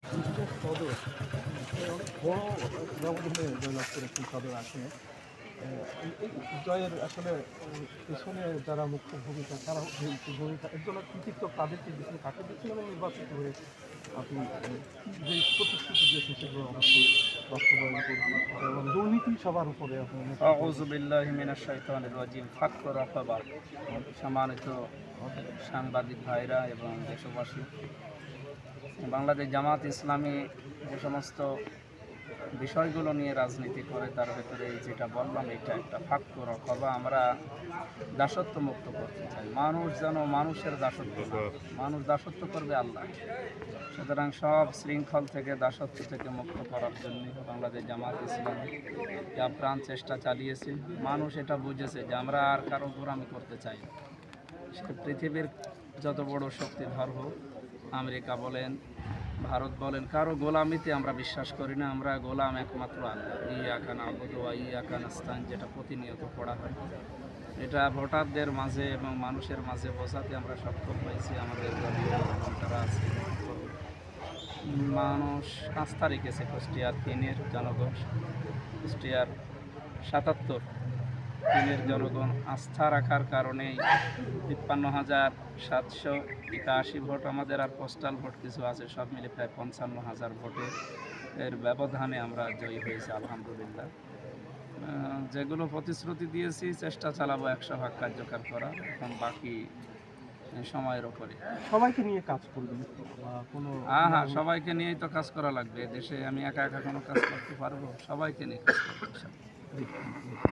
কুষ্টিয়া সদর অনেক বড় ব্যবধানে জয়লাভ করেছেন সদর আসনে। এই জয়ের আসলে পেছনে যারা মুখ্য ভূমিকা তারা এই ভূমিকা একজন কৃতিত্ব তাদেরকে দিচ্ছেন, কাকে দিচ্ছেন এবং নির্বাচিত হয়ে আপনি যে প্রতিশ্রুতি দিয়েছেন সেগুলো অবশ্যই বাস্তবায়ন করবেন এবং দুর্নীতি সবার উপরে আপনি আউযু বিল্লাহি মিনাশ শাইতানির রাজিম। ফাক্কু রাকাবা। সম্মানিত সাংবাদিক ভাইরা এবং দেশবাসী, বাংলাদেশ জামাত ইসলামী যে সমস্ত বিষয়গুলো নিয়ে রাজনীতি করে তার ভেতরে যেটা বললাম এটা একটা ফাক্কু রাকাবা। আমরা দাসত্ব মুক্ত করতে চাই। মানুষ যেন মানুষের দাসত্ব না, মানুষ দাসত্ব করবে আল্লাহ। সুতরাং সব শৃঙ্খল থেকে দাসত্ব থেকে মুক্ত করার জন্য বাংলাদেশ জামাত ইসলামী আপ্রাণ চেষ্টা চালিয়েছে। মানুষ এটা বুঝেছে যে আমরা আর কারো গোলামি করতে চাই না। সে পৃথিবীর যত বড় শক্তিধর হোক, আমেরিকা বলেন, ভারত বলেন, কারো গোলামিতে আমরা বিশ্বাস করি না। আমরা গোলাম একমাত্র আল্লাহ। ইয়াকা না'বুদু ওয়া ইয়াকা নাস্তাইন, যেটা প্রতিনিয়ত পড়া হয়। এটা ভোটারদের মাঝে এবং মানুষের মাঝে বোঝাতে আমরা সক্ষম হয়েছি। আমাদের দলীয় যারা আছে, মানুষ আস্থা রেখেছে কুষ্টিয়ার 3-এর জনগণ, কুষ্টিয়ার 77-3-এর জনগণ আস্থা রাখার কারণেই 53,781 ভোট আমাদের, আর পোস্টাল ভোট কিছু আছে, সব মিলে প্রায় 55,000 ভোটের ব্যবধানে আমরা জয়ী হয়েছি আলহামদুলিল্লাহ। যেগুলো প্রতিশ্রুতি দিয়েছি চেষ্টা চালাবো 100% কার্যকর করা। এখন বাকি সময়ের ওপরে। সবাইকে নিয়ে কাজ করবেন বা কোনো হ্যাঁ, সবাইকে নিয়েই তো কাজ করা লাগবে। দেশে আমি একা একা কোনো কাজ করতে পারবো? সবাইকে নিয়ে কাজ করতে হবে।